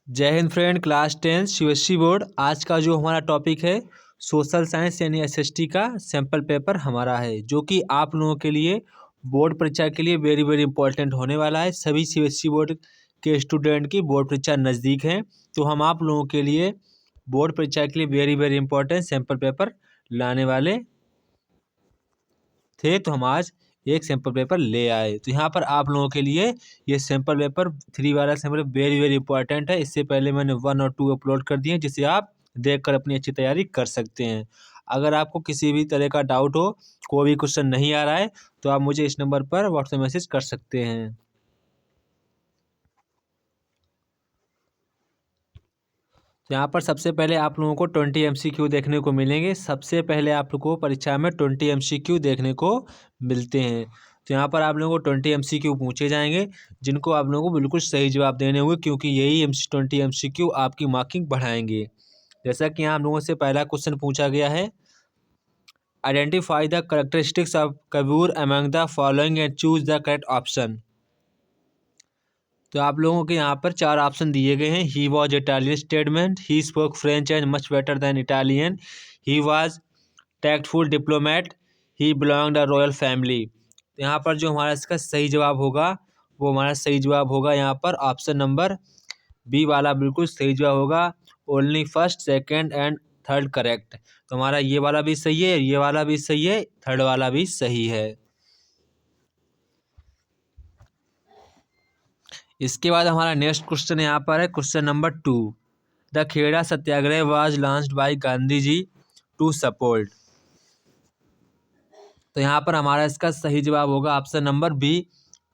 जय Hind friend, class 10 CBSE board. आज का जो हमारा टॉपिक है सोशल साइंस यानी एसएसटी का सैम्पल पेपर हमारा है, जो कि आप लोगों के लिए बोर्ड परीक्षा के लिए वेरी वेरी इंपॉर्टेंट होने वाला है। सभी सीबीएसई बोर्ड के स्टूडेंट की बोर्ड परीक्षा नज़दीक है, तो हम आप लोगों के लिए बोर्ड परीक्षा के लिए very very important sample paper लाने वाले थे। तो हम आज एक सैम्पल पेपर ले आए। तो यहाँ पर आप लोगों के लिए ये सैम्पल पेपर 3 वाला सैम्पल वेरी वेरी इंपॉर्टेंट है। इससे पहले मैंने 1 और 2 अपलोड कर दिए, जिसे आप देखकर अपनी अच्छी तैयारी कर सकते हैं। अगर आपको किसी भी तरह का डाउट हो, कोई भी क्वेश्चन नहीं आ रहा है, तो आप मुझे इस नंबर पर व्हाट्सएप मैसेज कर सकते हैं। तो यहाँ पर सबसे पहले आप लोगों को 20 MCQ देखने को मिलेंगे। सबसे पहले आप लोगों को परीक्षा में 20 MCQ देखने को मिलते हैं। तो यहाँ पर आप लोगों को 20 MCQ पूछे जाएंगे, जिनको आप लोगों को बिल्कुल सही जवाब देने होंगे, क्योंकि यही 20 MCQ आपकी मार्किंग बढ़ाएंगे। जैसा कि यहाँ आप लोगों से पहला क्वेश्चन पूछा गया है, identify the characteristics of Kabir among the following and choose the correct option. तो आप लोगों के यहाँ पर 4 ऑप्शन दिए गए हैं। He was Italian statement, he spoke French and much better than Italian, he was tactful diplomat, he belong the royal family. तो यहाँ पर जो हमारा इसका सही जवाब होगा, वो हमारा सही जवाब होगा यहाँ पर ऑप्शन नंबर बी वाला बिल्कुल सही जवाब होगा। Only first, second and third correct. तो हमारा ये वाला भी सही है, ये वाला भी सही है, थर्ड वाला भी सही है। इसके बाद हमारा नेक्स्ट क्वेश्चन यहाँ पर है question number 2। The Kheda Satyagraha was launched by Gandhi ji to support. तो यहाँ पर हमारा इसका सही जवाब होगा option number B,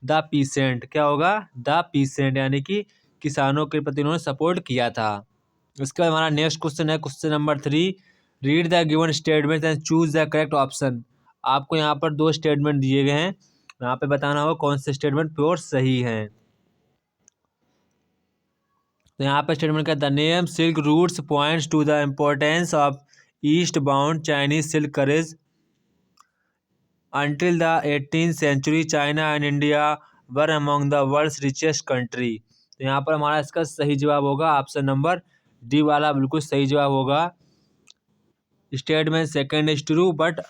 the peasant. क्या होगा? द पीसेंट, यानी कि किसानों के प्रति उन्होंने सपोर्ट किया था। इसके बाद हमारा नेक्स्ट क्वेश्चन है question number 3। Read the given statement and choose the correct option. आपको यहाँ पर 2 स्टेटमेंट दिए गए हैं, यहाँ पे बताना होगा कौन से स्टेटमेंट प्योर सही हैं। तो यहाँ पर स्टेटमेंट का the name silk routes points to the importance of east bound Chinese silk carriage until the 18th century China and India were among the world's richest country. तो यहाँ पर हमारा इसका सही जवाब होगा ऑप्शन नंबर डी वाला बिल्कुल सही जवाब होगा। Statement second is true but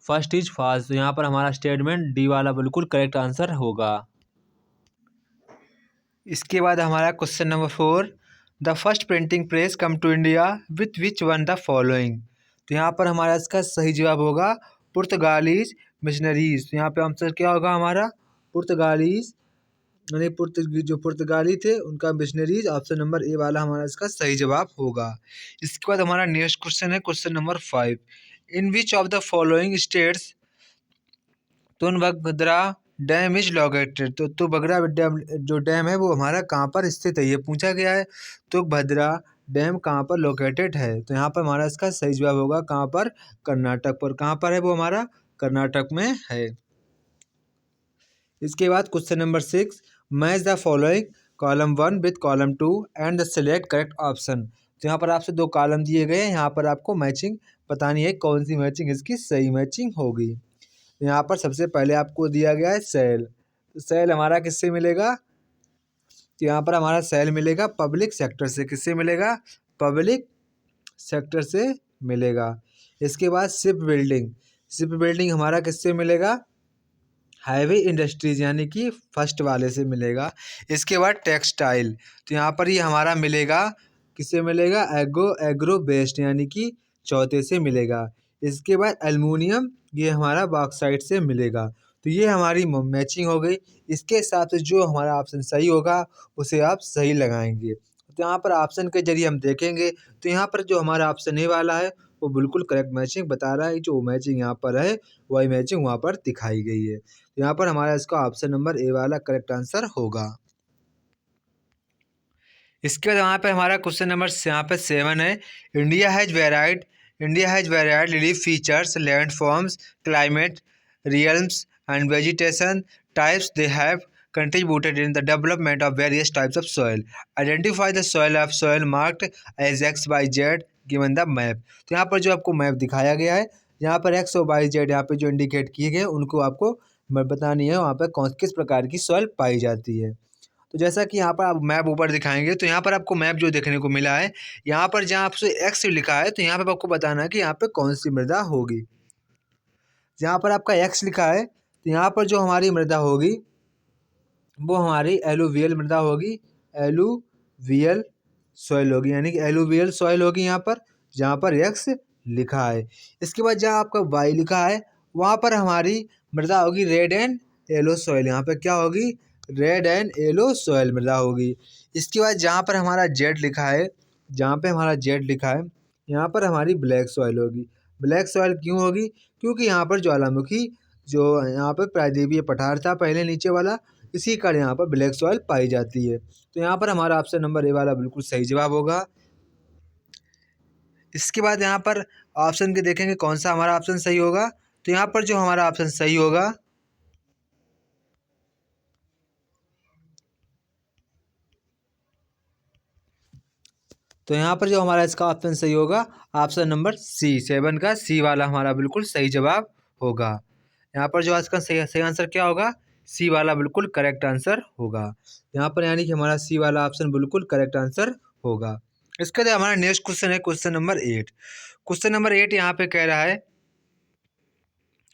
first is false. तो यहाँ पर हमारा स्टेटमेंट डी वाला बिल्कुल करेक्ट आंसर होगा। इसके बाद हमारा question number 4। The first printing press come to India with which one the following. तो यहाँ पर हमारा इसका सही जवाब होगा पुर्तगालीज मिशनरीज। तो यहाँ पे आंसर क्या होगा हमारा? पुर्तगालीज, यानी जो पुर्तगाली थे उनका मिशनरीज। ऑप्शन नंबर ए वाला हमारा इसका सही जवाब होगा। इसके बाद हमारा नेक्स्ट क्वेश्चन है question number 5। In which of the following states Tungabhadra dam is located. तो तुंगभद्रा डैम जो डैम है वो हमारा कहाँ पर स्थित है, ये पूछा गया है। तुंगभद्रा डैम कहाँ पर लोकेटेड है? तो यहाँ पर हमारा इसका सही जवाब होगा कहाँ पर? कर्नाटक पर। कहाँ पर है वो? हमारा कर्नाटक में है। इसके बाद question number 6। Match the following column 1 with column 2 and the select correct option. तो यहाँ पर आपसे 2 कॉलम दिए गए हैं, यहाँ पर आपको मैचिंग बतानी है, कौन सी मैचिंग इसकी सही मैचिंग होगी। यहाँ पर सबसे पहले आपको दिया गया है सेल। तो सेल हमारा किससे मिलेगा? तो यहाँ पर हमारा सेल मिलेगा पब्लिक सेक्टर से। किससे मिलेगा? पब्लिक सेक्टर से मिलेगा। इसके बाद शिप बिल्डिंग। शिप बिल्डिंग हमारा किससे मिलेगा? हाईवे इंडस्ट्रीज, यानी कि फर्स्ट वाले से मिलेगा। इसके बाद टेक्सटाइल, तो यहाँ पर ये हमारा मिलेगा किससे मिलेगा? एग्रो बेस्ड, यानी कि चौथे से मिलेगा। इसके बाद एल्युमिनियम, ये हमारा बॉक्साइट से मिलेगा। तो ये हमारी मैचिंग हो गई। इसके हिसाब से जो हमारा ऑप्शन सही होगा उसे आप सही लगाएंगे। तो यहाँ पर ऑप्शन के जरिए हम देखेंगे, तो यहाँ पर जो हमारा ऑप्शन ए वाला है वो बिल्कुल करेक्ट मैचिंग बता रहा है। जो मैचिंग यहाँ पर है वही मैचिंग वहाँ पर दिखाई गई है। तो यहाँ पर हमारा इसका ऑप्शन नंबर ए वाला करेक्ट आंसर होगा। इसके बाद यहाँ पे हमारा क्वेश्चन नंबर यहाँ पे 7 है। India has varied relief features, land forms, climate, realms and vegetation types they have contributed in the development of various types of soil. Identify the soil marked as X, Y, Z given the map. तो यहाँ पर जो आपको map दिखाया गया है, यहाँ पर X और Y, Z यहाँ पे जो इंडिकेट किए गए उनको आपको बतानी है वहाँ पर किस प्रकार की सॉइल पाई जाती है। तो जैसा कि यहाँ पर आप मैप ऊपर दिखाएंगे तो यहाँ पर आपको मैप जो देखने को मिला है, यहाँ पर जहाँ आपसे एक्स लिखा है तो यहाँ पर आपको बताना है कि यहाँ पे कौन सी मृदा होगी। जहाँ पर आपका एक्स लिखा है तो यहाँ पर जो हमारी मृदा होगी वो हमारी एलुवियल मृदा होगी, एलुवियल सॉइल होगी, यानी कि एलुवियल सॉइल होगी यहाँ पर, जहाँ पर एक्स लिखा है। इसके बाद जहाँ आपका वाई लिखा है वहाँ पर हमारी मृदा होगी रेड एंड येलो सॉइल। यहाँ पर क्या होगी? रेड एंड येलो सॉइल मृदा होगी। इसके बाद जहाँ पर हमारा जेड लिखा है, जहाँ पे हमारा जेड लिखा है यहाँ पर हमारी ब्लैक सॉइल होगी। ब्लैक सॉइल क्यों होगी? क्योंकि यहाँ पर ज्वालामुखी जो यहाँ पर प्रायद्वीपीय पठार था पहले नीचे वाला, इसी कारण यहाँ पर ब्लैक सॉइल पाई जाती है। तो यहाँ पर हमारा ऑप्शन नंबर ए वाला बिल्कुल सही जवाब होगा। इसके बाद यहाँ पर ऑप्शन के देखेंगे कौन सा हमारा ऑप्शन सही होगा। तो यहाँ पर जो हमारा ऑप्शन सही होगा तो यहाँ पर जो हमारा इसका ऑप्शन सही होगा ऑप्शन नंबर सी, 7 का सी वाला हमारा बिल्कुल सही जवाब होगा। यहाँ पर जो इसका सही सही आंसर क्या होगा? सी वाला बिल्कुल करेक्ट आंसर होगा यहाँ पर, यानी कि हमारा सी वाला ऑप्शन बिल्कुल करेक्ट आंसर होगा। इसके बाद हमारा नेक्स्ट क्वेश्चन है क्वेश्चन नंबर 8। क्वेश्चन नंबर 8 यहाँ पे कह रहा है,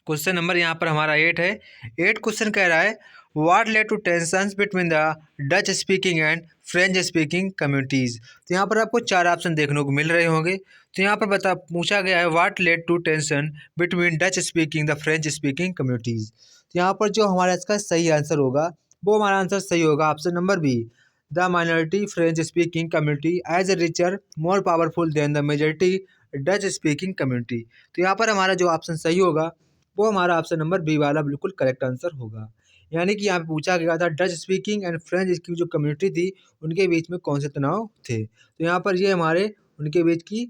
क्वेश्चन नंबर यहाँ पर हमारा 8 है। 8 क्वेश्चन कह रहा है what led to tensions between the Dutch speaking and French speaking communities. तो यहाँ पर आपको 4 ऑप्शन देखने को मिल रहे होंगे। तो यहाँ पर पूछा गया है what led to tension between Dutch speaking the French speaking communities. तो यहाँ पर जो हमारा इसका सही आंसर होगा वो हमारा आंसर सही होगा option number B, the minority French speaking community as a richer more powerful than the majority Dutch speaking community. तो यहाँ पर हमारा जो ऑप्शन सही होगा वो हमारा ऑप्शन नंबर बी वाला बिल्कुल करेक्ट आंसर होगा। यानी कि यहाँ पे पूछा गया था डच स्पीकिंग एंड फ्रेंच की जो कम्युनिटी थी उनके बीच में कौन से तनाव थे। तो यहाँ पर ये हमारे उनके बीच की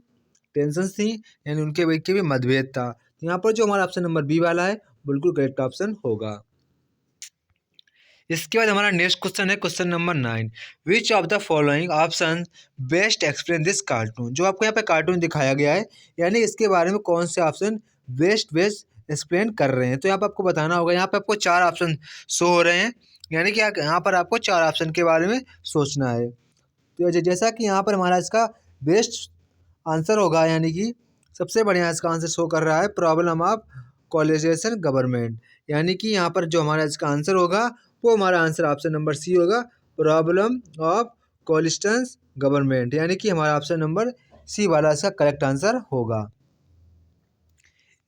टेंशन थी, यानी उनके बीच के भी मतभेद था। तो यहाँ पर जो हमारा ऑप्शन नंबर बी वाला है बिल्कुल करेक्ट ऑप्शन होगा। इसके बाद हमारा नेक्स्ट क्वेश्चन है question number 9। Which of the following option best explain this cartoon. जो आपको यहाँ पे कार्टून दिखाया गया है, यानी इसके बारे में कौन से ऑप्शन बेस्ट एक्सप्लेन कर रहे हैं। तो यहाँ पर आपको बताना होगा। यहाँ पे आपको 4 ऑप्शन शो हो रहे हैं, यानी कि यहाँ पर आपको 4 ऑप्शन के बारे में सोचना है। तो जैसा कि यहाँ पर हमारा इसका बेस्ट आंसर होगा, यानी कि सबसे बढ़िया इसका आंसर शो कर रहा है प्रॉब्लम ऑफ कॉलेजेशन गवर्नमेंट। यानी कि यहाँ पर जो हमारा इसका आंसर होगा वो हमारा आंसर ऑप्शन नंबर सी होगा, प्रॉब्लम ऑफ कॉलिस्टेंस गवर्नमेंट। यानी कि हमारा ऑप्शन नंबर सी वाला इसका करेक्ट आंसर होगा।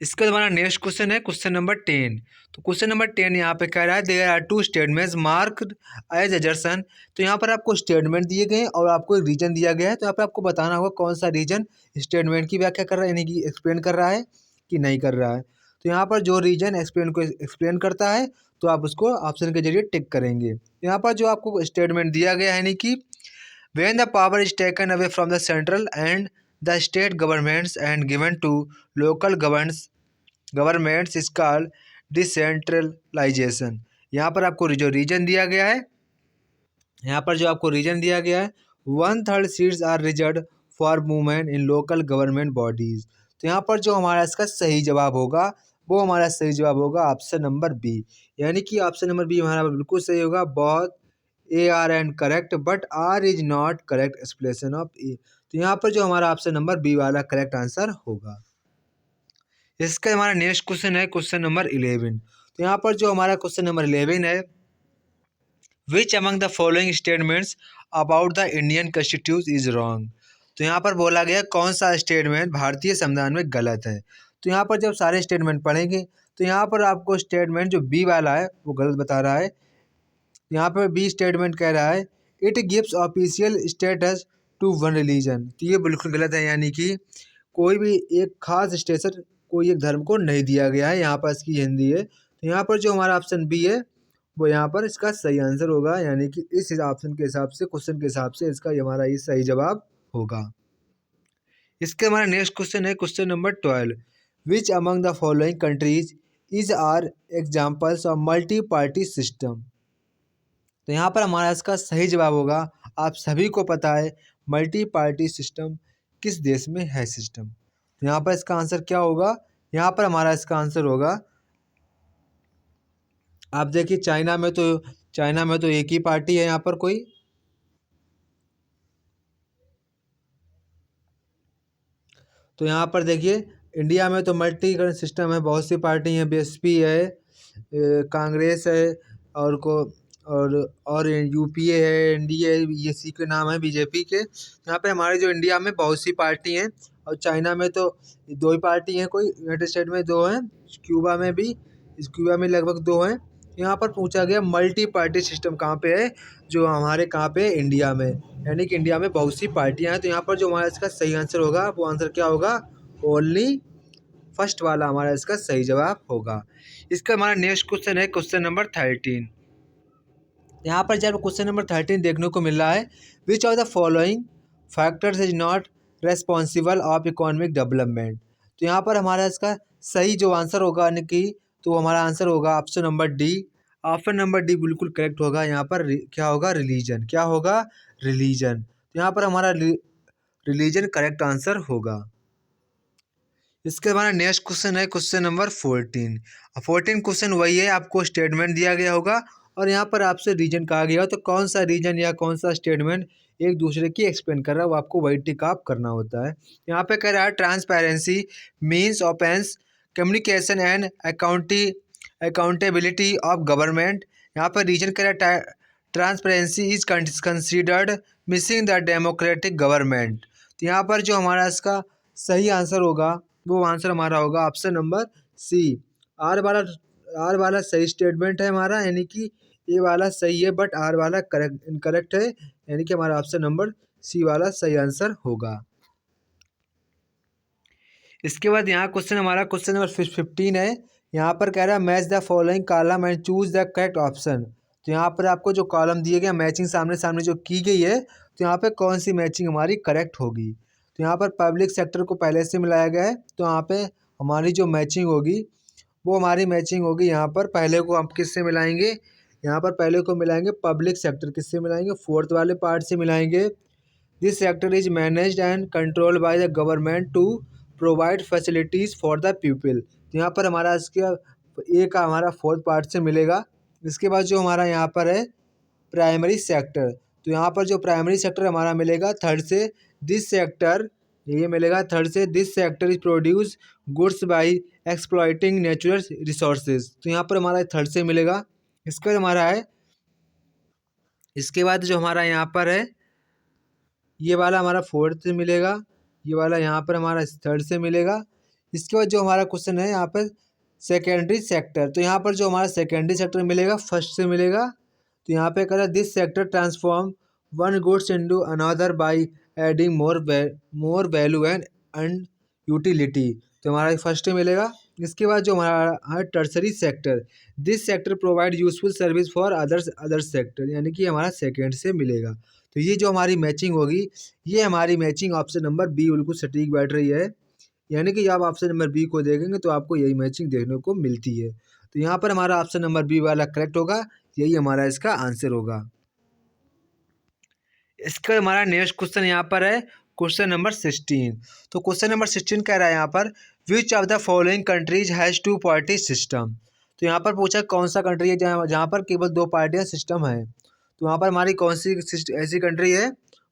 इसके बाद हमारा नेक्स्ट क्वेश्चन है क्वेश्चन नंबर 10। तो क्वेश्चन नंबर 10 यहाँ पे कह रहा है there are 2 statements marked as assertion. तो यहाँ पर आपको स्टेटमेंट दिए गए हैं और आपको एक रीजन दिया गया है। तो यहाँ पर आपको बताना होगा कौन सा रीजन स्टेटमेंट की व्याख्या कर रहा है, यानी कि एक्सप्लेन कर रहा है कि नहीं कर रहा है। तो यहाँ पर जो रीजन एक्सप्लेन करता है तो आप उसको ऑप्शन के जरिए टिक करेंगे। यहाँ पर जो आपको स्टेटमेंट दिया गया है, यानी कि when the power is taken away from the central and the state governments and given to local governments is called decentralisation. यहाँ पर आपको जो रीजन दिया गया है, यहाँ पर जो आपको रीजन दिया गया है 1/3 seats are reserve for women in local government bodies. तो यहाँ पर जो हमारा इसका सही जवाब होगा वो हमारा सही जवाब होगा ऑप्शन नंबर बी। यानी कि ऑप्शन नंबर बी हमारा बिल्कुल सही होगा। बहुत A R and correct but R is not correct explanation of A. तो यहाँ पर जो हमारा ऑप्शन नंबर बी वाला करेक्ट आंसर होगा। इसका हमारा नेक्स्ट क्वेश्चन है क्वेश्चन नंबर 11। तो यहाँ पर जो हमारा क्वेश्चन नंबर 11 है विच among the following statements about the Indian constitution is wrong. तो यहाँ पर बोला गया कौन सा स्टेटमेंट भारतीय संविधान में गलत है। तो यहाँ पर जब सारे स्टेटमेंट पढ़ेंगे तो यहाँ पर आपको स्टेटमेंट जो बी वाला है वो गलत बता रहा है। यहाँ पर बी स्टेटमेंट कह रहा है it gives official status to one religion. तो ये बिल्कुल गलत है, यानी कि कोई भी एक खास स्टेटस कोई एक धर्म को नहीं दिया गया है। यहाँ पर इसकी हिंदी है। तो यहाँ पर जो हमारा ऑप्शन बी है वो यहाँ पर इसका सही आंसर होगा, यानी कि इस ऑप्शन के हिसाब से क्वेश्चन के हिसाब से इसका हमारा ये सही जवाब होगा। इसके हमारा नेक्स्ट क्वेश्चन है question number 12। Which among the following countries is are examples of multi party system. तो यहाँ पर हमारा इसका सही जवाब होगा, आप सभी को पता है मल्टी पार्टी सिस्टम किस देश में है सिस्टम। तो यहाँ पर इसका आंसर क्या होगा? यहाँ पर हमारा इसका आंसर होगा, आप देखिए चाइना में तो चाइना में तो एक ही पार्टी है यहाँ पर कोई। तो यहाँ पर देखिए इंडिया में तो मल्टी करंट सिस्टम है, बहुत सी पार्टी हैं, बीएसपी है, कांग्रेस है, और को और यूपीए है, एनडीए, ये सी के नाम है बीजेपी के। यहाँ पे हमारे जो इंडिया में बहुत सी पार्टी हैं, और चाइना में तो दो ही पार्टी हैं, कोई यूनाइटेड स्टेट में दो हैं, क्यूबा में भी, इस क्यूबा में लगभग दो हैं। यहाँ पर पूछा गया मल्टी पार्टी सिस्टम कहाँ पे है, जो हमारे कहाँ पे है, इंडिया में, यानी कि इंडिया में बहुत सी पार्टियां हैं। तो यहाँ पर जो हमारा इसका सही आंसर होगा वो आंसर क्या होगा, ओनली फर्स्ट वाला हमारा इसका सही जवाब होगा। इसका हमारा नेक्स्ट क्वेश्चन है क्वेश्चन नंबर 13। यहाँ पर जब क्वेश्चन नंबर 13 देखने को मिल रहा है, which of the following factors is not responsible of economic development. तो यहाँ पर हमारा इसका सही जो आंसर होगा, यानी कि तो हमारा आंसर होगा option number D. Option number D बिल्कुल करेक्ट होगा। यहाँ पर क्या होगा, रिलीजन, क्या होगा, रिलीजन। तो यहाँ पर हमारा रिलीजन करेक्ट आंसर होगा। इसके हमारा नेक्स्ट क्वेश्चन है क्वेश्चन नंबर 14। 14 क्वेश्चन वही है, आपको स्टेटमेंट दिया गया होगा और यहाँ पर आपसे रीजन कहा गया हो, तो कौन सा रीजन या कौन सा स्टेटमेंट एक दूसरे की एक्सप्लेन कर रहा है, वो आपको वही टिक आप करना होता है। यहाँ पे कह रहा है transparency means opens communication and accountability of government. यहाँ पर रीजन कह रहा है transparency is considered missing the democratic government. तो यहाँ पर जो हमारा इसका सही आंसर होगा वो आंसर हमारा होगा ऑप्शन नंबर सी। आर वाला सही स्टेटमेंट है हमारा, यानी कि ए वाला सही है बट आर वाला करेक्ट इनकरेक्ट है, यानी कि हमारा ऑप्शन नंबर सी वाला सही आंसर होगा। इसके बाद यहाँ क्वेश्चन हमारा क्वेश्चन नंबर 15 है। यहाँ पर कह रहा है match the following column and choose the correct option. तो यहाँ पर आपको जो कॉलम दिए गए, मैचिंग सामने सामने जो की गई है, तो यहाँ पे कौन सी मैचिंग हमारी करेक्ट होगी। तो यहाँ पर पब्लिक सेक्टर को पहले से मिलाया गया है, तो यहाँ पे हमारी जो मैचिंग होगी वो हमारी मैचिंग होगी, यहाँ पर पहले को हम किससे मिलाएंगे, यहाँ पर पहले को मिलाएंगे पब्लिक सेक्टर, किससे मिलाएंगे, फोर्थ वाले पार्ट से मिलाएंगे। This sector is managed and controlled by the government to provide facilities for the people. तो यहाँ पर हमारा इसका ए का हमारा फोर्थ पार्ट से मिलेगा। इसके बाद जो हमारा यहाँ पर है प्राइमरी सेक्टर, तो यहाँ पर जो प्राइमरी सेक्टर हमारा मिलेगा थर्ड से। दिस सेक्टर, ये मिलेगा थर्ड से, this sector is produce goods by exploiting natural resources. तो यहाँ पर हमारा थर्ड से मिलेगा। इसका हमारा है, इसके बाद जो हमारा यहाँ पर है ये वाला हमारा फोर्थ से मिलेगा, ये वाला यहाँ पर हमारा थर्ड से मिलेगा। इसके बाद जो हमारा क्वेश्चन है यहाँ पर सेकेंडरी सेक्टर, तो यहाँ पर जो हमारा सेकेंडरी सेक्टर मिलेगा फर्स्ट से मिलेगा। तो यहाँ पे कह this sector transform one goods into another by adding more value and utility. तो हमारा फर्स्ट मिलेगा। इसके बाद जो हमारा है tertiary sector, this sector provide useful service for other sector, यानी कि हमारा सेकेंड से मिलेगा। तो ये जो हमारी मैचिंग होगी, ये हमारी मैचिंग ऑप्शन नंबर बी बिल्कुल सटीक बैठ रही है, यानी कि जब आप ऑप्शन नंबर बी को देखेंगे तो आपको यही मैचिंग देखने को मिलती है। तो यहाँ पर हमारा ऑप्शन नंबर बी वाला करेक्ट होगा, यही हमारा इसका आंसर होगा। इसका हमारा नेक्स्ट क्वेश्चन यहाँ पर है क्वेश्चन नंबर 16। तो क्वेश्चन नंबर 16 कह रहा है यहाँ पर which of the following countries has two party system. तो यहाँ पर पूछा कौन सा कंट्री है जहाँ पर केवल दो पार्टियाँ सिस्टम है। तो वहाँ पर हमारी कौन सी ऐसी कंट्री है,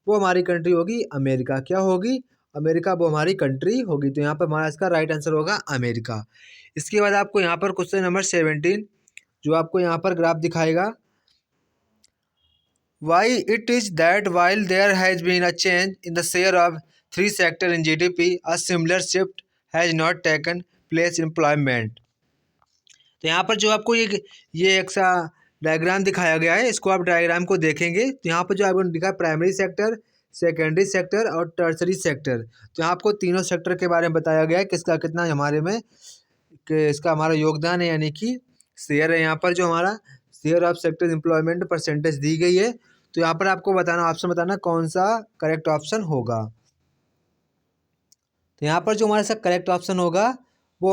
वो हमारी कंट्री होगी अमेरिका। क्या होगी, अमेरिका, वो हमारी कंट्री होगी। तो यहाँ पर हमारा इसका राइट आंसर होगा अमेरिका। इसके बाद आपको यहाँ पर क्वेश्चन नंबर 17 जो आपको यहाँ पर ग्राफ दिखाएगा, why it is that while there has been a change in the share of three sector in GDP, a similar shift has not taken place in employment। तो यहाँ पर जो आपको ये एक सा डायग्राम दिखाया गया है, इसको आप डायग्राम को देखेंगे तो यहाँ पर जो आपको दिखा प्राइमरी सेक्टर, सेकेंडरी सेक्टर और टर्सरी सेक्टर। तो यहाँ आपको तीनों सेक्टर के बारे में बताया गया है किसका कितना हमारे में कि इसका हमारा योगदान है, यानी कि शेयर है। यहाँ पर जो हमारा share of sector employment percentage दी गई है। तो यहाँ पर आपको बताना, ऑप्शन बताना कौन सा करेक्ट ऑप्शन होगा। तो यहाँ पर जो हमारे साथ करेक्ट ऑप्शन होगा वो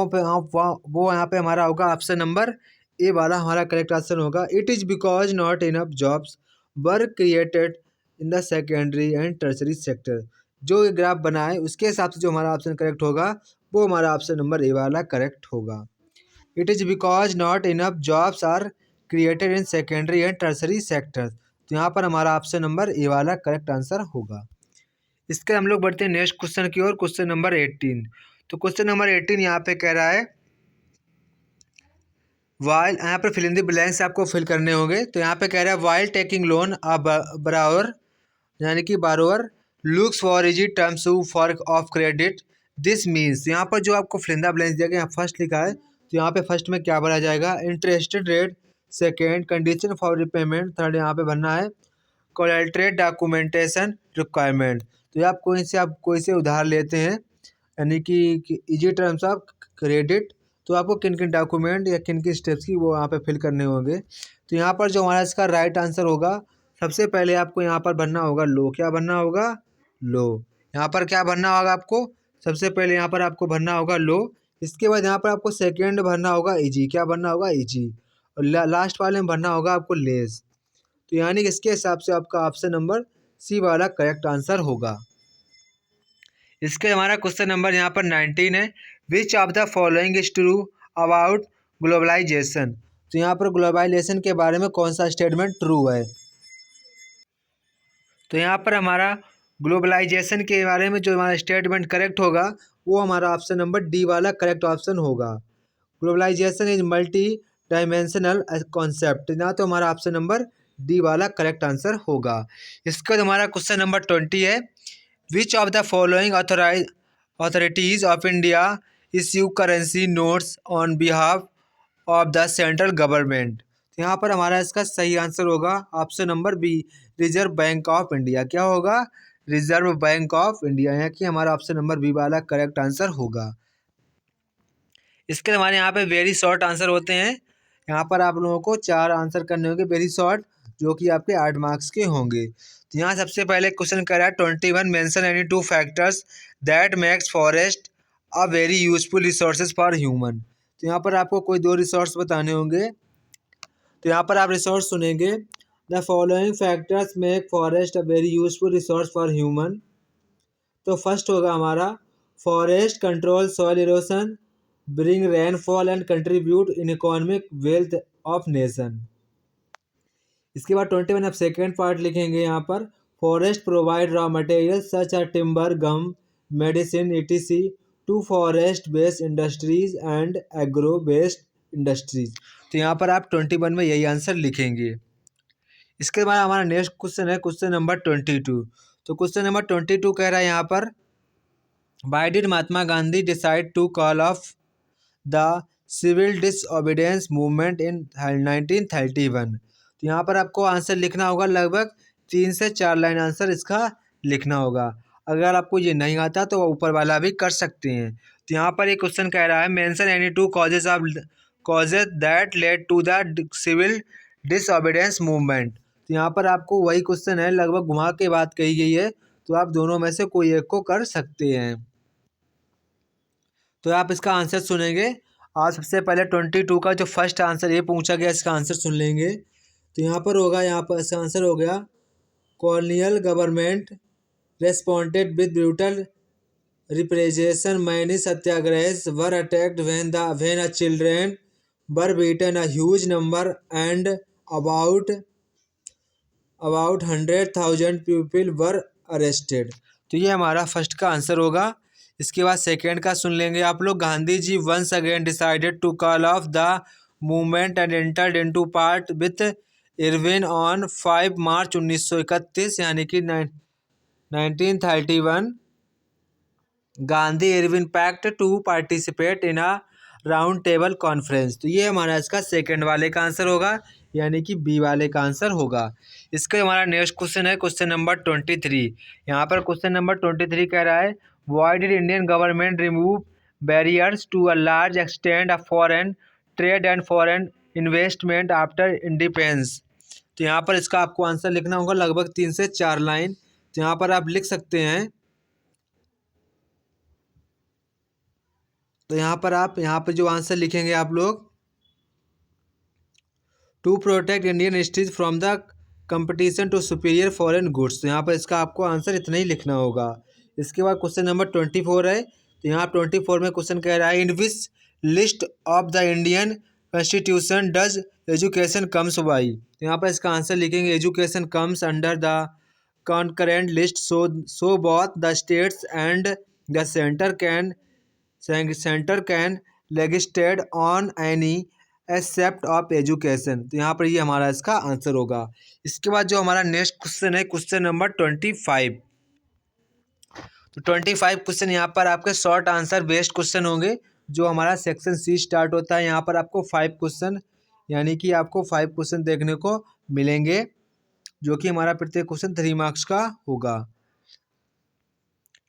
यहाँ पे हमारा होगा ऑप्शन नंबर ए वाला हमारा करेक्ट ऑप्शन होगा। It is because not enough jobs were created in the secondary and tertiary sector. जो ये ग्राफ बना है उसके हिसाब से जो हमारा ऑप्शन करेक्ट होगा वो हमारा ऑप्शन नंबर ए वाला करेक्ट होगा। It is because not enough jobs are created in secondary and tertiary sector. तो यहाँ पर हमारा ऑप्शन नंबर ए वाला करेक्ट आंसर होगा। इसके हम लोग बढ़ते हैं नेक्स्ट क्वेश्चन की ओर, क्वेश्चन नंबर 18। तो क्वेश्चन नंबर 18 यहाँ पे कह रहा है वाइल, यहाँ पर फिल इन द ब्लैंक्स आपको फिल करने होंगे। तो यहाँ पे कह रहा है while taking loan a borrower यानी कि borrower looks for easy terms for of credit this means. यहाँ पर जो आपको फिल इन द ब्लैंक्स दिया गया यहाँ फर्स्ट लिखा है, तो यहाँ पे फर्स्ट में क्या भरा जाएगा, interested rate, second condition for repayment, third यहाँ पे भरना है कोलैटरल डॉक्यूमेंटेशन रिक्वायरमेंट। तो ये आप कोई से उधार लेते हैं यानी कि इजी टर्म्स ऑफ क्रेडिट, तो आपको किन किन डॉक्यूमेंट या किन किन स्टेप्स की वो यहाँ पे फिल करने होंगे। तो यहाँ पर जो हमारा इसका राइट आंसर होगा, सबसे पहले आपको यहाँ पर भरना होगा लो। क्या भरना होगा, लो। यहाँ पर क्या भरना होगा आपको, सबसे पहले यहाँ पर आपको भरना होगा लो। इसके बाद यहाँ पर आपको सेकेंड भरना होगा इजी। क्या भरना होगा, इजी। और लास्ट वाले में भरना होगा आपको लेस। तो यानी कि इसके हिसाब से आपका ऑप्शन नंबर सी वाला करेक्ट आंसर होगा। इसके हमारा क्वेश्चन नंबर यहाँ पर 19 है, which of the following is true about globalisation. तो यहाँ पर ग्लोबलाइजेशन के बारे में कौन सा स्टेटमेंट ट्रू है। तो यहाँ पर हमारा ग्लोबलाइजेशन के बारे में जो हमारा स्टेटमेंट करेक्ट होगा वो हमारा ऑप्शन नंबर डी वाला करेक्ट ऑप्शन होगा। Globalisation is multi dimensional concept, ना तो हमारा ऑप्शन नंबर डी वाला करेक्ट आंसर होगा। इसका हमारा क्वेश्चन नंबर 20 है, which of the following authorities of India issue currency notes on behalf of the central government. तो यहाँ पर हमारा इसका सही आंसर होगा option number B, Reserve Bank of India. क्या होगा, रिजर्व बैंक ऑफ इंडिया, यहाँ की हमारा ऑप्शन नंबर बी वाला करेक्ट आंसर होगा। इसके हमारे यहाँ पे वेरी शॉर्ट आंसर होते हैं। यहाँ पर आप लोगों को 4 आंसर करने होंगे वेरी शॉर्ट, जो कि आपके 8 मार्क्स के होंगे। तो यहाँ सबसे पहले क्वेश्चन कर रहा है 21 mention any 2 factors that makes forest a very useful resources for human. तो यहाँ पर आपको कोई 2 रिसोर्स बताने होंगे। तो यहाँ पर आप रिसोर्स सुनेंगे, the following factors make forest a very useful resource for human. तो फर्स्ट होगा हमारा forest control soil erosion, bring rainfall and contribute in economic wealth of nation. इसके बाद 21 आप सेकेंड पार्ट लिखेंगे यहाँ पर, forest provide raw material such are timber, gum, medicine etc to forest based industries and agro based industries. तो यहाँ पर आप 21 में यही आंसर लिखेंगे। इसके बाद हमारा नेक्स्ट क्वेश्चन है क्वेश्चन नंबर 22। तो क्वेश्चन नंबर 22 कह रहा है यहाँ पर, why did Mahatma Gandhi decide to call off the civil disobedience movement in 1931। तो यहाँ पर आपको आंसर लिखना होगा, लगभग 3 से 4 लाइन आंसर इसका लिखना होगा। अगर आपको ये नहीं आता तो ऊपर वाला भी कर सकते हैं। तो यहाँ पर एक क्वेश्चन कह रहा है, mention any 2 causes that led to the civil disobedience movement. तो यहाँ पर आपको वही क्वेश्चन है, लगभग घुमा के बात कही गई है, तो आप दोनों में से कोई एक को कर सकते हैं। तो आप इसका आंसर सुनेंगे। आज सबसे पहले 22 का जो फर्स्ट आंसर ये पूछा गया, इसका आंसर सुन लेंगे। तो यहाँ पर होगा, यहाँ पर इसका आंसर हो गया, colonial government responded with brutal repression, many सत्याग्रहs were attacked when a children were beaten, a huge number and about 100,000 people were arrested। तो ये हमारा फर्स्ट का आंसर होगा। इसके बाद सेकेंड का सुन लेंगे आप लोग, Gandhi ji once again decided to call off the movement and entered into pact with Irwin on 5 March 1931, यानी कि 1931 Gandhi Irwin pact to participate in a round table conference. तो ये हमारा इसका सेकंड वाले का आंसर होगा, यानी कि बी वाले का आंसर होगा। इसका हमारा नेक्स्ट क्वेश्चन है क्वेश्चन नंबर 23। यहाँ पर क्वेश्चन नंबर 23 कह रहा है, why did Indian government remove barriers to a large extent of foreign trade and foreign investment after independence. तो यहाँ पर इसका आपको आंसर लिखना होगा, लगभग 3 से 4 लाइन। तो यहाँ पर आप लिख सकते हैं। तो यहाँ पर जो आंसर लिखेंगे आप लोग, to protect Indian industries from the competition to superior foreign goods. तो यहाँ पर इसका आपको आंसर इतना ही लिखना होगा। इसके बाद क्वेश्चन नंबर 24 है। तो यहाँ 24 में क्वेश्चन कह रहा है, in which list of the Indian constitution does education comes by, तो यहाँ पर इसका आंसर लिखेंगे education comes under the concurrent list so both the states and the centre can legislate on any except of education, तो यहाँ पर ये हमारा इसका आंसर होगा। इसके बाद जो हमारा नेक्स्ट क्वेश्चन है क्वेश्चन नंबर 25। तो 25 क्वेश्चन यहाँ पर आपके शॉर्ट आंसर बेस्ड क्वेश्चन होंगे। जो हमारा सेक्शन सी स्टार्ट होता है यहाँ पर आपको 5 क्वेश्चन यानी कि आपको 5 क्वेश्चन देखने को मिलेंगे, जो कि हमारा प्रत्येक क्वेश्चन 3 मार्क्स का होगा।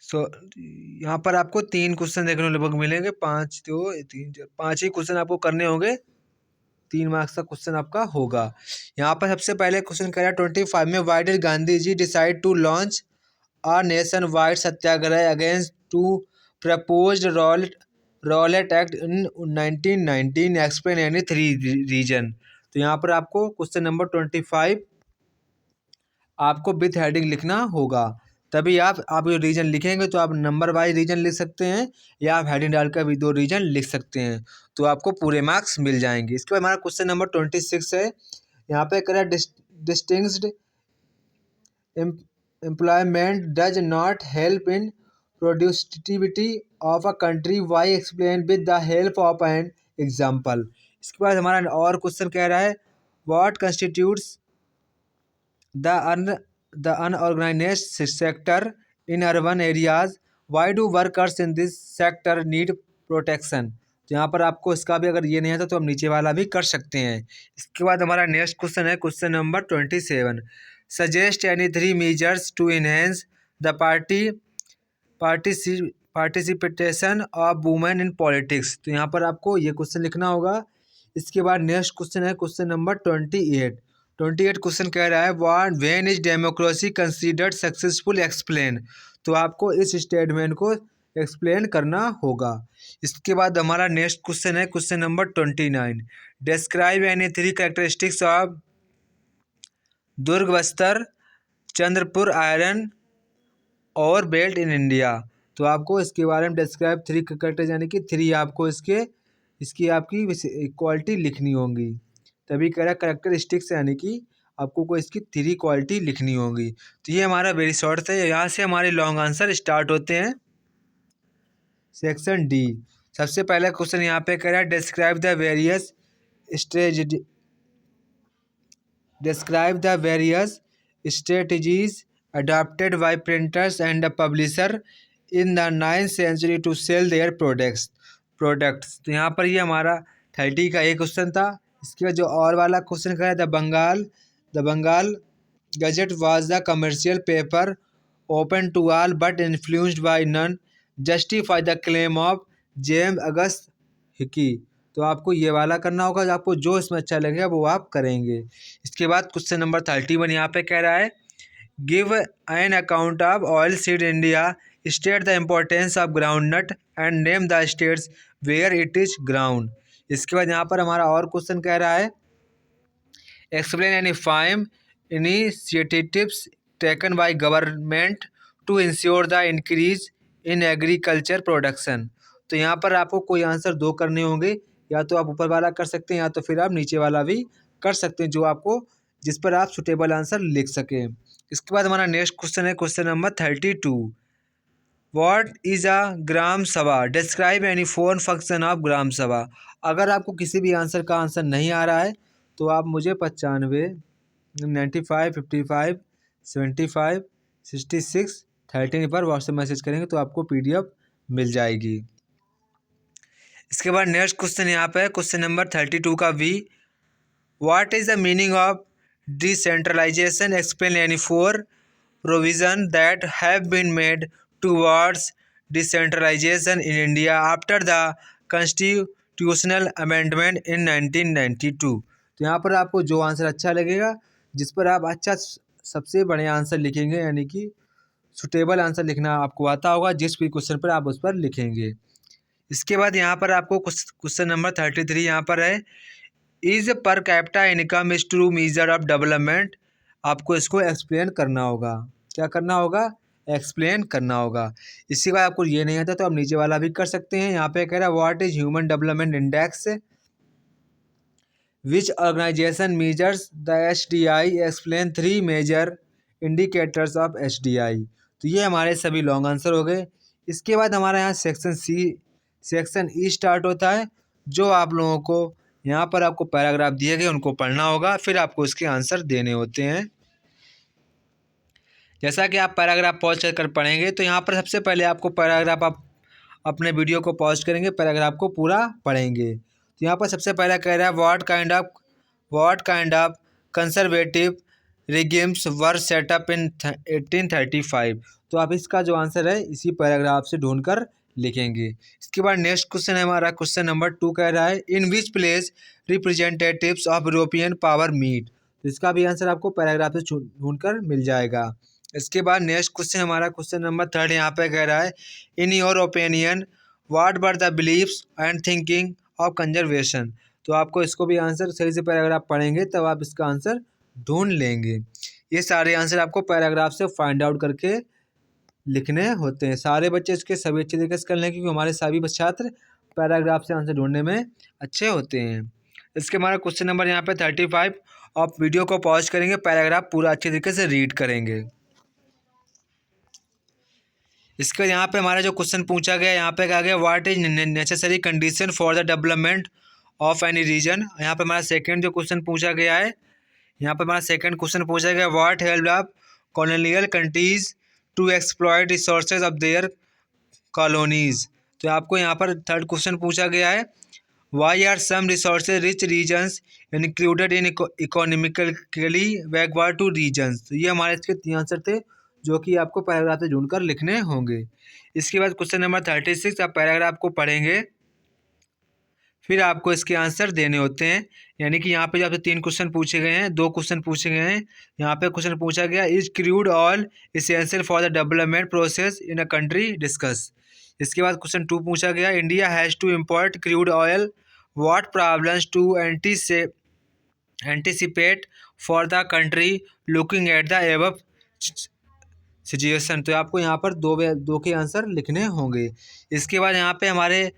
यहाँ पर आपको 3 क्वेश्चन देखने को लगभग मिलेंगे, 5 ही क्वेश्चन आपको करने होंगे, 3 मार्क्स का क्वेश्चन आपका होगा। यहाँ पर सबसे पहले क्वेश्चन कह रहा है 25 में, why did Gandhi ji decide to launch a nationwide Satyagraha against to proposed Rowlatt Act in 1919, explain any 3 reason। तो यहाँ पर आपको क्वेश्चन नंबर 25 आपको विथ हेडिंग लिखना होगा, तभी आप रीजन लिखेंगे तो आप नंबर वाइज रीजन लिख सकते हैं या आप हेडिंग डालकर भी 2 रीजन लिख सकते हैं, तो आपको पूरे मार्क्स मिल जाएंगे। इसके बाद हमारा क्वेश्चन नंबर 26 है। यहाँ पे कह रहा है distinguished employment does not help in productivity of a country, why explain with the help of an example। इसके बाद हमारा और क्वेश्चन कह रहा है what constitutes the unorganized sector in urban areas, why do workers in this sector need protection। तो यहाँ पर आपको इसका भी अगर ये नहीं आता तो हम नीचे वाला भी कर सकते हैं। इसके बाद हमारा नेक्स्ट क्वेश्चन है question number 27, suggest any 3 measures to enhance the participation of women in politics. तो यहाँ पर आपको ये क्वेश्चन लिखना होगा। इसके बाद नेक्स्ट क्वेश्चन है क्वेश्चन नंबर 28 क्वेश्चन कह रहा है when is democracy considered successful, explain. तो आपको इस स्टेटमेंट को एक्सप्लेन करना होगा। इसके बाद हमारा नेक्स्ट क्वेश्चन है question number 29, describe any 3 characteristics of Durg, Bastar, Chandrapur iron और बेल्ट इन इंडिया। तो आपको इसके बारे में डिस्क्राइब 3 कैरेक्टर यानी कि 3 आपको इसकी आपकी क्वालिटी लिखनी होगी, तभी कह रहा है कैरेक्टरिस्टिक्स यानी कि आपको कोई इसकी 3 क्वालिटी लिखनी होगी। तो ये हमारा वेरी शॉर्ट है। यहाँ से हमारे लॉन्ग आंसर स्टार्ट होते हैं। सेक्शन डी, सबसे पहला क्वेश्चन यहाँ पे कह रहा है describe the various strategies adopted by printers and the publisher in the 9th century to sell their products। तो यहाँ पर ये हमारा 30 का एक क्वेश्चन था। इसके बाद जो और वाला क्वेश्चन का है the Bengal Gazette was the commercial paper open to all but influenced by none, justify the claim of James August Hicky. तो आपको ये वाला करना होगा, आपको जो इसमें अच्छा लगेगा वो आप करेंगे। इसके बाद क्वेश्चन नंबर 31 यहाँ पे कह रहा है give an account of oil seed India, state the importance of groundnut and name the states where it is ground. इसके बाद यहाँ पर हमारा और क्वेश्चन कह रहा है explain any 5 initiatives taken by government to ensure the increase in agriculture production. तो यहाँ पर आपको कोई आंसर 2 करने होंगे, या तो आप ऊपर वाला कर सकते हैं या तो फिर आप नीचे वाला भी कर सकते हैं, जो आपको जिस पर आप सुटेबल आंसर लिख सकें। इसके बाद हमारा नेक्स्ट क्वेश्चन है question number 32, what is a gram sabha, describe any 4 function of gram sabha. अगर आपको किसी भी आंसर का आंसर नहीं आ रहा है तो आप मुझे 95, 95, 55, 75, 66, 13 पर व्हाट्सएप मैसेज करेंगे तो आपको PDF मिल जाएगी। इसके बाद नेक्स्ट क्वेश्चन यहाँ पे क्वेश्चन नंबर 32 का B, what is the meaning of decentralisation, explain any 4 provision that have been made towards decentralization in India after the constitutional amendment in 1992। तो यहाँ पर आपको जो आंसर अच्छा लगेगा, जिस पर आप अच्छा सबसे बड़े आंसर लिखेंगे, यानी कि सुटेबल आंसर लिखना आपको आता होगा, जिस भी क्वेश्चन पर आप उस पर लिखेंगे। इसके बाद यहाँ पर आपको क्वेश्चन नंबर 33 यहाँ पर है is per capita income is true measure of development. आपको इसको एक्सप्लेन करना होगा। क्या करना होगा? एक्सप्लेन करना होगा। इसी का आपको ये नहीं आता तो आप नीचे वाला भी कर सकते हैं। यहाँ पे कह रहा है what is human development index. Which organisation measures the HDI, explain 3 major indicators of HDI। तो ये हमारे सभी लॉन्ग आंसर हो गए। इसके बाद हमारे यहाँ सेक्शन ई स्टार्ट होता है, जो आप लोगों को यहाँ पर आपको पैराग्राफ दिए गए उनको पढ़ना होगा, फिर आपको इसके आंसर देने होते हैं। जैसा कि आप पैराग्राफ पॉज कर पढ़ेंगे तो यहाँ पर सबसे पहले आपको पैराग्राफ आप अपने वीडियो को पॉज करेंगे, पैराग्राफ को पूरा पढ़ेंगे। तो यहाँ पर सबसे पहला कह रहा है what kind of conservative regimes were set up in 1835। तो आप इसका जो आंसर है इसी पैराग्राफ से ढूंढकर लिखेंगे। इसके बाद नेक्स्ट क्वेश्चन है हमारा क्वेश्चन नंबर 2 कह रहा है in which place representatives of European power meet. तो इसका भी आंसर आपको पैराग्राफ से ढूंढकर मिल जाएगा। इसके बाद नेक्स्ट क्वेश्चन हमारा क्वेश्चन नंबर 3 यहाँ पे कह रहा है in your opinion what were the beliefs and thinking of conservation. तो आपको इसको भी आंसर सही से पैराग्राफ पढ़ेंगे तब आप इसका आंसर ढूंढ लेंगे। ये सारे आंसर आपको पैराग्राफ से फाइंड आउट करके लिखने होते हैं। सारे बच्चे इसके सभी अच्छे तरीके से कर लें, क्योंकि हमारे सभी छात्र पैराग्राफ से आंसर ढूंढने में अच्छे होते हैं। इसके हमारा क्वेश्चन नंबर यहाँ पे 35, आप वीडियो को पॉज करेंगे, पैराग्राफ पूरा अच्छे तरीके से रीड करेंगे। इसके यहाँ पे हमारा जो क्वेश्चन पूछा गया, यहाँ पे कहा गया what is necessary condition for the development of any region. यहाँ पे हमारा सेकंड जो क्वेश्चन पूछा गया है, यहाँ पे हमारा सेकंड क्वेश्चन पूछा गया what help of colonial countries to exploit resources of their colonies. तो आपको यहाँ पर थर्ड क्वेश्चन पूछा गया है why are some resources rich regions included in economically backward two regions. तो ये हमारे इसके 3 आंसर थे जो कि आपको पैराग्राफ से ढूंढकर लिखने होंगे। इसके बाद क्वेश्चन नंबर 36, आप पैराग्राफ को पढ़ेंगे, फिर आपको इसके आंसर देने होते हैं। यानी कि यहाँ पे जो आपसे 3 क्वेश्चन पूछे गए हैं, 2 क्वेश्चन पूछे गए हैं। यहाँ पे क्वेश्चन पूछा गया is crude oil essential for the development process in a country discuss. इसके बाद क्वेश्चन 2 पूछा गया India has to import crude oil what problems to anticipate for the country looking at the above situation. तो आपको यहाँ पर दो के आंसर लिखने होंगे। इसके बाद यहाँ पे हमारे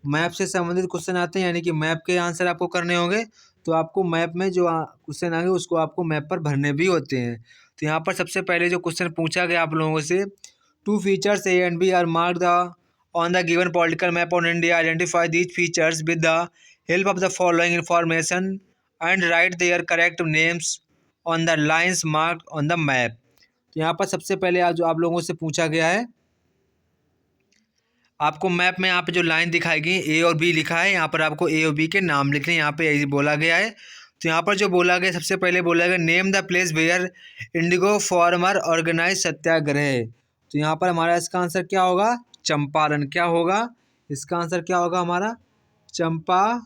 मैप से संबंधित क्वेश्चन आते हैं, यानी कि मैप के आंसर आपको करने होंगे। तो आपको मैप में जो क्वेश्चन आएंगे उसको आपको मैप पर भरने भी होते हैं। तो यहाँ पर सबसे पहले जो क्वेश्चन पूछा गया आप लोगों से 2 features A and B are mark the on the given political map on India, identify these features with the help of the following information and write their correct names on the lines marked on the map. तो यहाँ पर सबसे पहले जो आप लोगों से पूछा गया है, आपको मैप में यहाँ पे जो लाइन दिखाई गई ए और बी लिखा है, यहाँ पर आपको ए और बी के नाम लिखने यहाँ पे बोला गया है। तो यहाँ पर जो बोला गया सबसे पहले बोला गया name the place where indigo farmer organise satyagraha. तो यहाँ पर हमारा इसका आंसर क्या होगा, चंपारण। क्या होगा इसका आंसर, क्या होगा हमारा, चंपारण।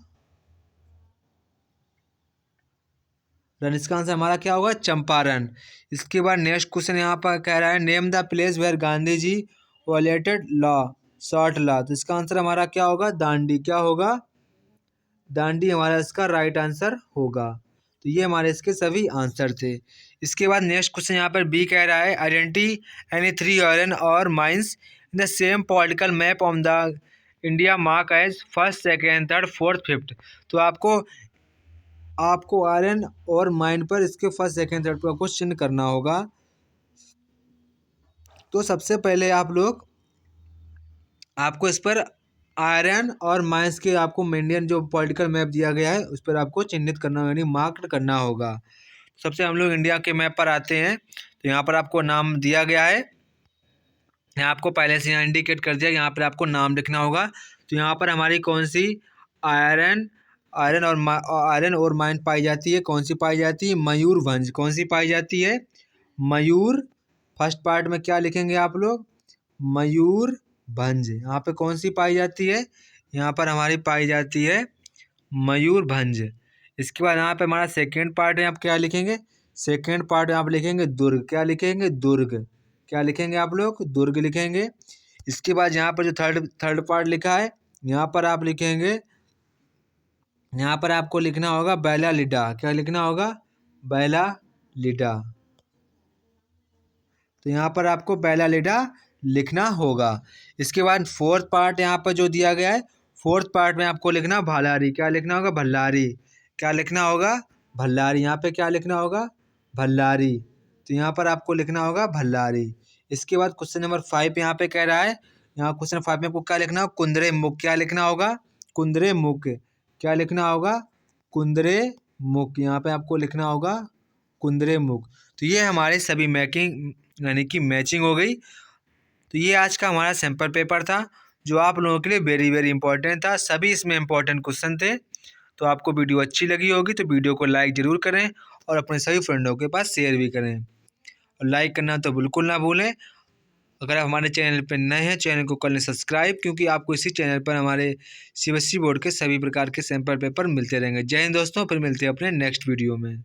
इसका आंसर हमारा क्या होगा, चंपारण। इसके बाद नेक्स्ट क्वेश्चन यहाँ पर कह रहा है name the place where Gandhi ji violated law salt law. तो इसका आंसर हमारा क्या होगा, दांडी। क्या होगा, दांडी हमारा इसका राइट आंसर होगा। तो ये हमारे इसके सभी आंसर थे। इसके बाद नेक्स्ट क्वेश्चन यहाँ पर बी कह रहा है identify any 3 iron ore mines in the same political map on the India mark as first, second, third, fourth, fifth. तो आपको आयरन और माइन पर इसके फर्स्ट, सेकेंड, थर्ड पर क्वेश्चन करना होगा। तो सबसे पहले आपको इस पर आयरन और माइंस के आपको इंडियन जो पॉलिटिकल मैप दिया गया है उस पर आपको चिन्हित करना यानी मार्क करना होगा। सबसे हम लोग इंडिया के मैप पर आते हैं। तो यहाँ पर आपको नाम दिया गया है, यहाँ आपको पहले से यहाँ इंडिकेट कर दिया, यहाँ पर आपको नाम लिखना होगा। तो यहाँ पर हमारी कौन सी आयरन और माइन पाई जाती है, कौन सी पाई जाती है, मयूरभंज। कौन सी पाई जाती है, मयूर। फर्स्ट पार्ट में क्या लिखेंगे आप लोग, मयूरभंज। यहाँ पे कौन सी पाई जाती है, यहाँ पर हमारी पाई जाती है मयूरभंज। इसके बाद यहाँ पे हमारा सेकेंड पार्ट है, आप क्या लिखेंगे, सेकेंड पार्ट में आप लिखेंगे दुर्ग। क्या लिखेंगे, दुर्ग। क्या लिखेंगे आप लोग, दुर्ग लिखेंगे। इसके बाद यहाँ पर जो थर्ड पार्ट लिखा है, यहाँ पर आप लिखेंगे, यहाँ पर आपको लिखना होगा बैला लिडा। क्या लिखना होगा, बैला लिडा। तो यहाँ पर आपको बैला लिडा लिखना होगा। इसके बाद फोर्थ पार्ट यहाँ पर जो दिया गया है, फोर्थ पार्ट में आपको लिखना भालारी। क्या लिखना होगा, भल्लारी। क्या लिखना होगा? भल्लारी। यहाँ पे क्या लिखना होगा? भल्लारी। तो यहाँ पर आपको लिखना होगा भल्लारी। इसके बाद क्वेश्चन नंबर 5 यहाँ पे कह रहा है, यहाँ क्वेश्चन 5 में आपको क्या लिखना होगा? कुंदरे मुख। क्या लिखना होगा? कुंदरे मुख। क्या लिखना होगा? कुंदरे मुख। यहाँ पे आपको लिखना होगा कुंदरे मुख। तो ये हमारे सभी यानी कि मैचिंग हो गई। तो ये आज का हमारा सैम्पल पेपर था जो आप लोगों के लिए वेरी वेरी इंपॉर्टेंट था। सभी इसमें इंपॉर्टेंट क्वेश्चन थे। तो आपको वीडियो अच्छी लगी होगी तो वीडियो को लाइक ज़रूर करें और अपने सभी फ्रेंडों के पास शेयर भी करें, और लाइक करना तो बिल्कुल ना भूलें। अगर आप हमारे चैनल पर नए हैं, चैनल को कर लें सब्सक्राइब, क्योंकि आपको इसी चैनल पर हमारे CBSE बोर्ड के सभी प्रकार के सैम्पल पेपर मिलते रहेंगे। जय हिंद दोस्तों, फिर मिलते हैं अपने नेक्स्ट वीडियो में।